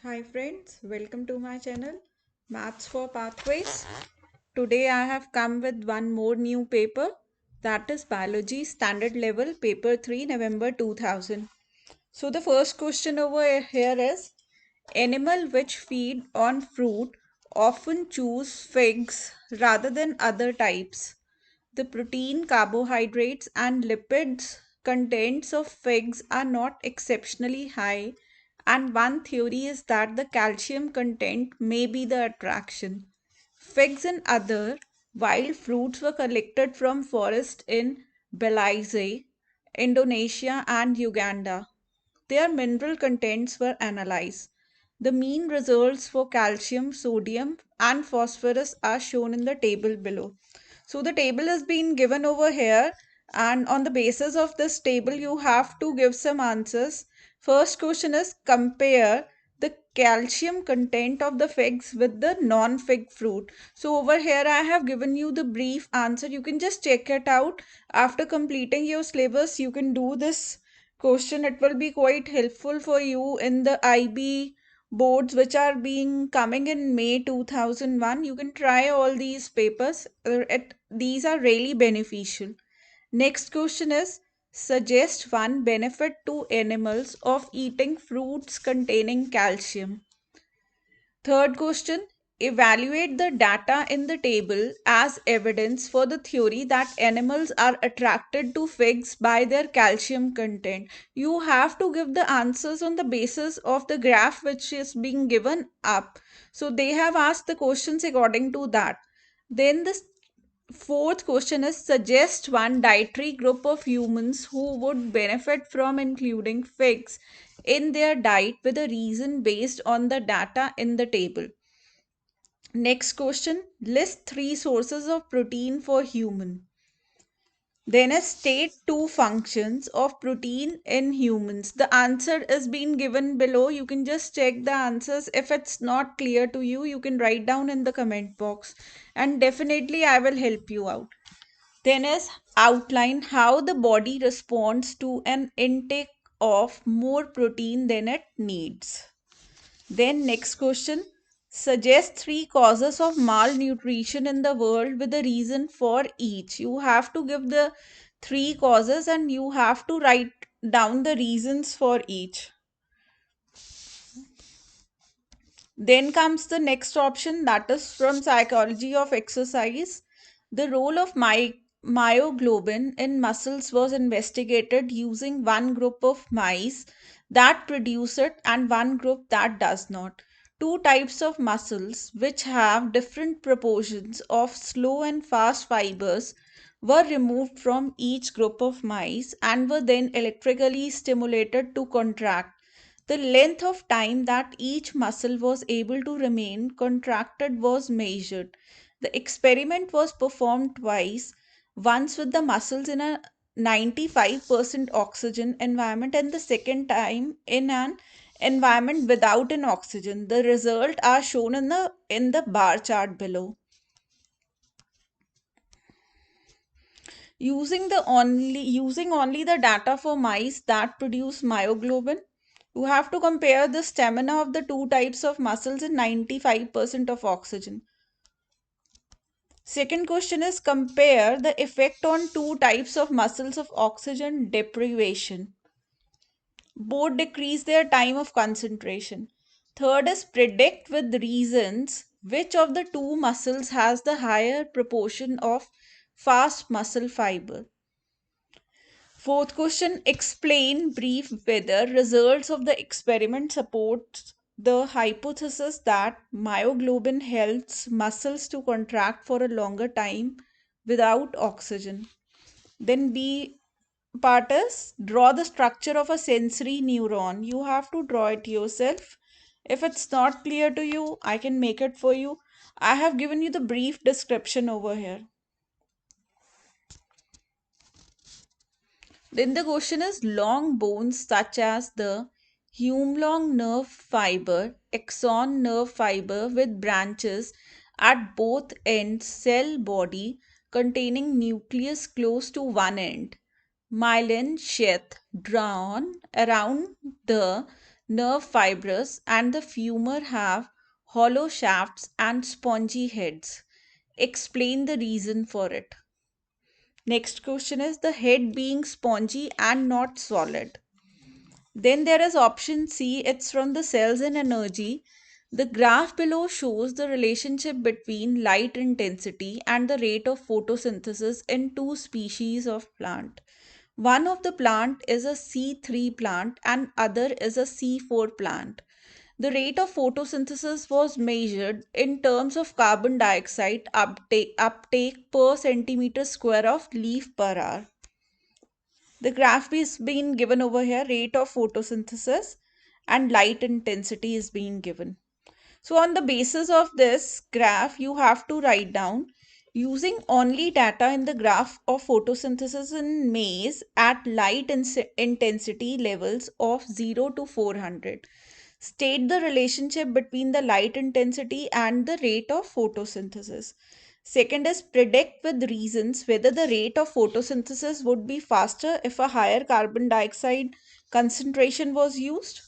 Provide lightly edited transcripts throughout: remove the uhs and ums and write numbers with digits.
Hi friends, welcome to my channel Maths for Pathways. Today I have come with one more new paper, that is Biology Standard Level Paper 3 November 2000. So the first question over here is, animal which feed on fruit often choose figs rather than other types. The protein, carbohydrates, and lipids contents of figs are not exceptionally high, and one theory is that the calcium content may be the attraction. Figs and other wild fruits were collected from forests in Belize, Indonesia, and Uganda. Their mineral contents were analyzed. The mean results for calcium, sodium, and phosphorus are shown in the table below. So the table has been given over here, and on the basis of this table, you have to give some answers. First question is, compare the calcium content of the figs with the non-fig fruit. So over here I have given you the brief answer. You can just check it out. After completing your syllabus, you can do this question. It will be quite helpful for you in the IB boards which are being coming in May 2001. You can try all these papers. These are really beneficial. Next question is, suggest one benefit to animals of eating fruits containing calcium. Third question, evaluate the data in the table as evidence for the theory that animals are attracted to figs by their calcium content. You have to give the answers on the basis of the graph which is being given up. So they have asked the questions according to that. Then the fourth question is, suggest one dietary group of humans who would benefit from including figs in their diet with a reason based on the data in the table. Next question, list three sources of protein for human. Then state two functions of protein in humans. The answer is being given below. You can just check the answers. If it's not clear to you, you can write down in the comment box and definitely I will help you out. Then is outline how the body responds to an intake of more protein than it needs. Then next question, suggest three causes of malnutrition in the world with a reason for each. You have to give the three causes and you have to write down the reasons for each. Then comes the next option, that is from Psychology of Exercise. The role of myoglobin in muscles was investigated using one group of mice that produce it and one group that does not. Two types of muscles which have different proportions of slow and fast fibers were removed from each group of mice and were then electrically stimulated to contract. The length of time that each muscle was able to remain contracted was measured. The experiment was performed twice, once with the muscles in a 95% oxygen environment and the second time in an environment without an oxygen. The results are shown in the bar chart below. Using only the data for mice that produce myoglobin, you have to compare the stamina of the two types of muscles in 95% of oxygen. Second question is, compare the effect on two types of muscles of oxygen deprivation. Both decrease their time of concentration. Third is, predict with reasons which of the two muscles has the higher proportion of fast muscle fiber. Fourth question, explain brief whether results of the experiment support the hypothesis that myoglobin helps muscles to contract for a longer time without oxygen. Then B part is, draw the structure of a sensory neuron. You have to draw it yourself. If it's not clear to you, I can make it for you. I have given you the brief description over here. Then the question is, long bones such as the Humelong nerve fiber, axon nerve fiber with branches at both ends, cell body containing nucleus close to one end, myelin sheath drawn around the nerve fibers, and the femur have hollow shafts and spongy heads. Explain the reason for it. Next question is the head being spongy and not solid. Then there is option C, it's from the cells and energy. The graph below shows the relationship between light intensity and the rate of photosynthesis in two species of plant. One of the plant is a C3 plant and other is a C4 plant. The rate of photosynthesis was measured in terms of carbon dioxide uptake per centimeter square of leaf per hour. The graph is being given over here, rate of photosynthesis and light intensity is being given. So on the basis of this graph, you have to write down using only data in the graph of photosynthesis in maize at light intensity levels of 0 to 400. State the relationship between the light intensity and the rate of photosynthesis. Second is predict with reasons whether the rate of photosynthesis would be faster if a higher carbon dioxide concentration was used.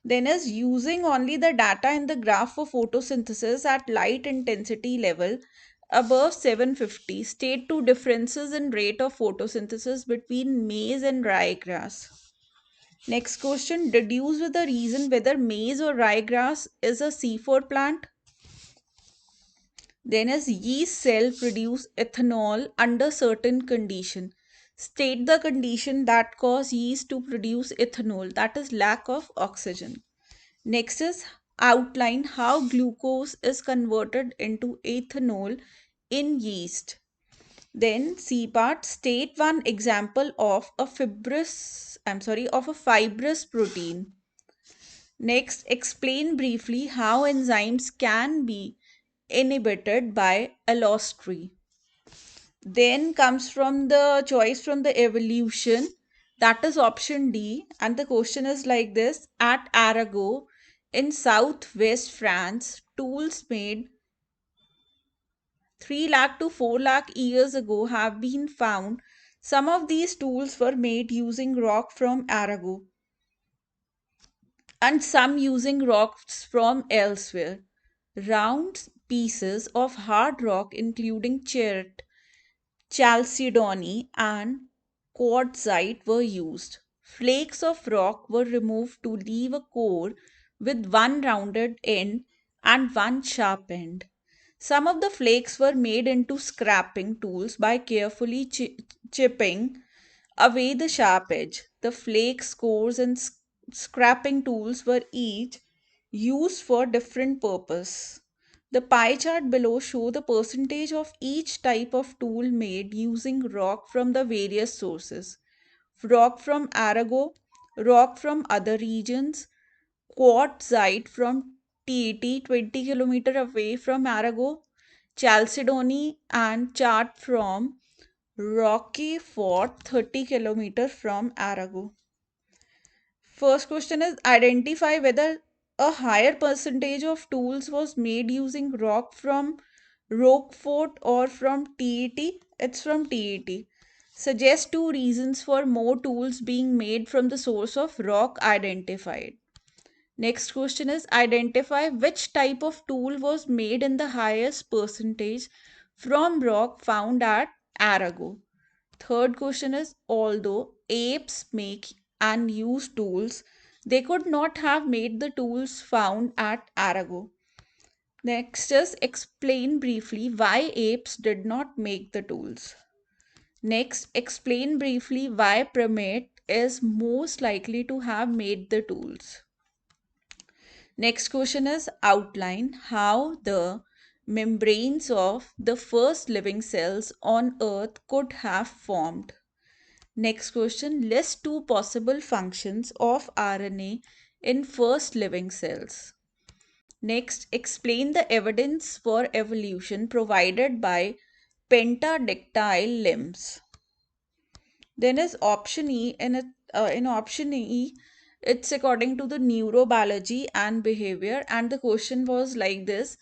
Then is using only the data in the graph for photosynthesis at light intensity level above 750. State two differences in rate of photosynthesis between maize and ryegrass. Next question, deduce with the reason whether maize or ryegrass is a C4 plant. Then is yeast cell produce ethanol under certain condition. State the condition that cause yeast to produce ethanol, that is lack of oxygen. Next is outline how glucose is converted into ethanol in yeast. Then C part, state one example of a fibrous protein. Next, explain briefly how enzymes can be inhibited by allostery. Then comes from the choice from the evolution, that is option D, and the question is like this: at Arago in southwest France, tools made 3 lakh to 4 lakh years ago have been found. Some of these tools were made using rock from Arago and some using rocks from elsewhere. Round pieces of hard rock, including chert, chalcedony, and quartzite, were used. Flakes of rock were removed to leave a core with one rounded end and one sharp end. Some of the flakes were made into scraping tools by carefully chipping away the sharp edge. The flakes, cores, and scraping tools were each used for different purpose. The pie chart below show the percentage of each type of tool made using rock from the various sources. Rock from Arago, rock from other regions, quartzite from TET 20 km away from Arago, chalcedony and chart from Rocky Fort 30 km from Arago. First question is identify whether a higher percentage of tools was made using rock from Roquefort or from TET. It's from TET. Suggest two reasons for more tools being made from the source of rock identified. Next question is identify which type of tool was made in the highest percentage from rock found at Arago. Third question is although apes make and use tools, they could not have made the tools found at Arago. Next is explain briefly why apes did not make the tools. Next, explain briefly why primate is most likely to have made the tools. Next question is outline how the membranes of the first living cells on earth could have formed. Next question, list two possible functions of RNA in first living cells. Next, explain the evidence for evolution provided by pentadactyl limbs. Then is option E. In option E, it's according to the neurobiology and behavior, and the question was like this: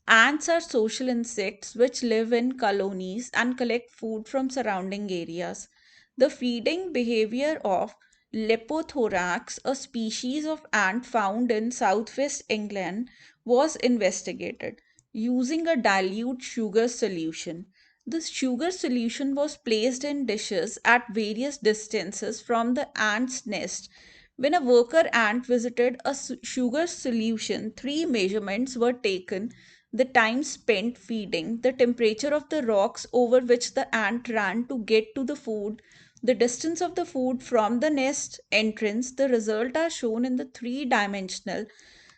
ants are social insects which live in colonies and collect food from surrounding areas. The feeding behavior of Lepothorax, a species of ant found in southwest England, was investigated using a dilute sugar solution. The sugar solution was placed in dishes at various distances from the ant's nest. When a worker ant visited a sugar solution, three measurements were taken: the time spent feeding, the temperature of the rocks over which the ant ran to get to the food, the distance of the food from the nest entrance. The result are shown in the three-dimensional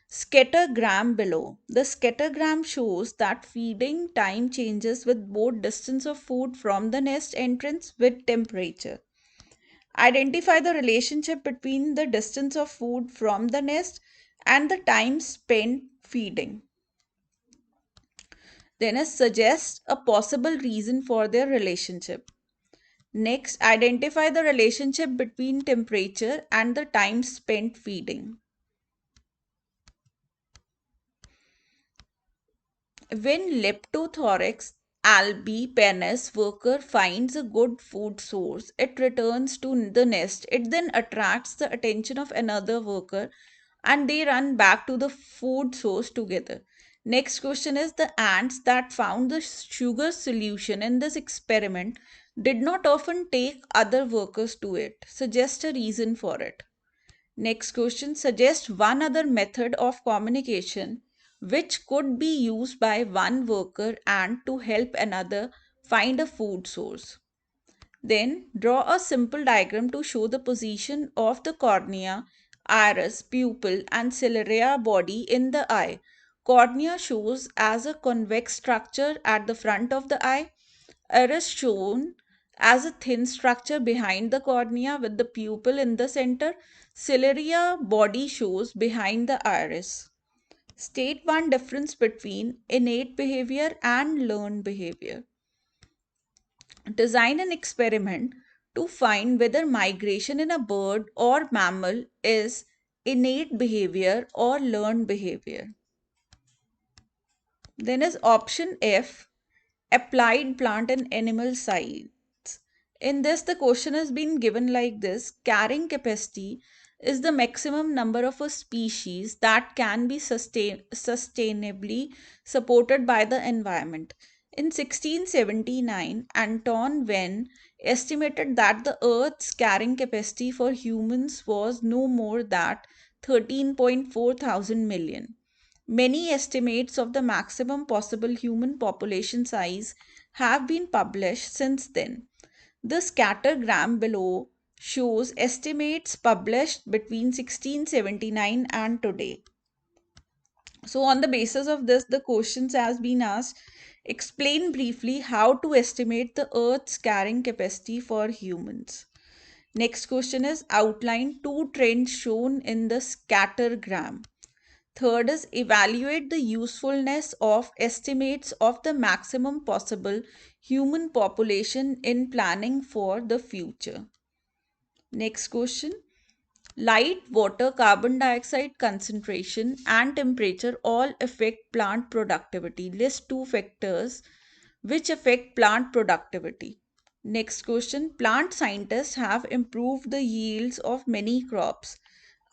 scattergram below. The scattergram shows that feeding time changes with both distance of food from the nest entrance with temperature. Identify the relationship between the distance of food from the nest and the time spent feeding. Then suggest a possible reason for their relationship. Next, identify the relationship between temperature and the time spent feeding. When Leptothorax albipennis worker finds a good food source, it returns to the nest. It then attracts the attention of another worker and they run back to the food source together. Next question is, the ants that found the sugar solution in this experiment did not often take other workers to it. Suggest a reason for it. Next question, suggest one other method of communication which could be used by one worker and to help another find a food source. Then draw a simple diagram to show the position of the cornea, iris, pupil and cilia body in the eye. Cornea shows as a convex structure at the front of the eye. Iris shown as a thin structure behind the cornea with the pupil in the center. Cilia body shows behind the iris. State one difference between innate behavior and learned behavior. Design an experiment to find whether migration in a bird or mammal is innate behavior or learned behavior. Then is option F, applied plant and animal science. In this, the question has been given like this: carrying capacity is the maximum number of a species that can be sustainably supported by the environment. In 1679, Anton Venn estimated that the Earth's carrying capacity for humans was no more than 13.4 thousand million. Many estimates of the maximum possible human population size have been published since then. The scattergram below shows estimates published between 1679 and today. So, on the basis of this, the questions has been asked: explain briefly how to estimate the Earth's carrying capacity for humans. Next question is, outline two trends shown in the scattergram. Third is, evaluate the usefulness of estimates of the maximum possible human population in planning for the future. Next question, light, water, carbon dioxide concentration, and temperature all affect plant productivity. List two factors which affect plant productivity. Next question, plant scientists have improved the yields of many crops.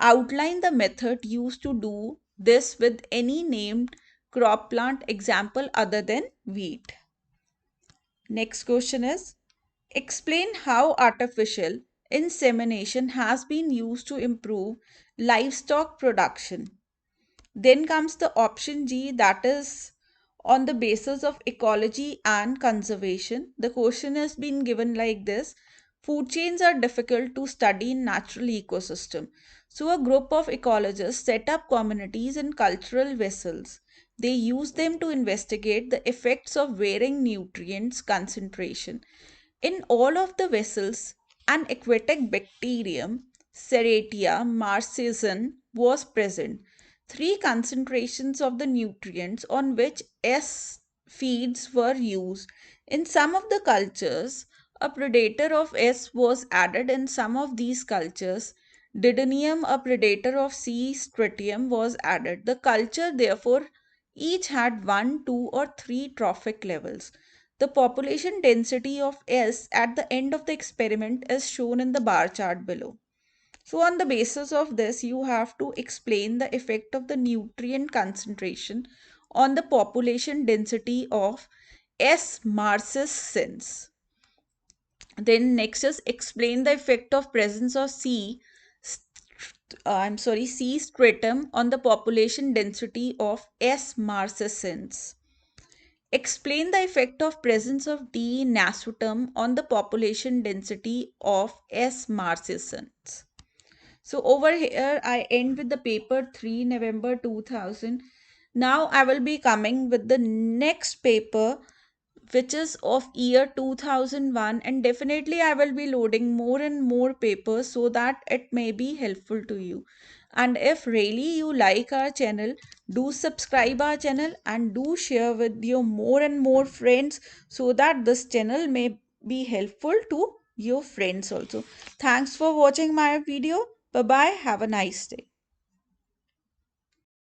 Outline the method used to do this with any named crop plant example other than wheat. Next question is, explain how artificial insemination has been used to improve livestock production. Then comes the option G, that is on the basis of ecology and conservation. The question has been given like this: food chains are difficult to study in natural ecosystem. So a group of ecologists set up communities in cultural vessels. They use them to investigate the effects of varying nutrients concentration. In all of the vessels, an aquatic bacterium, Serratia marcescens, was present. Three concentrations of the nutrients on which S feeds were used. In some of the cultures, a predator of S was added. In some of these cultures, Didonium, a predator of C. stratium, was added. The culture, therefore, each had one, two, or three trophic levels. The population density of S at the end of the experiment is shown in the bar chart below. So on the basis of this, you have to explain the effect of the nutrient concentration on the population density of S. marcescens. Then next is explain the effect of presence of C. stratum on the population density of S. marcescens. Explain the effect of presence of D. nasutum on the population density of S. marcescens. So over here I end with the paper 3 November 2000. Now I will be coming with the next paper which is of year 2001, and definitely I will be loading more and more papers so that it may be helpful to you. And if really you like our channel, do subscribe our channel and do share with your more and more friends so that this channel may be helpful to your friends also. Thanks for watching my video. Bye bye. Have a nice day.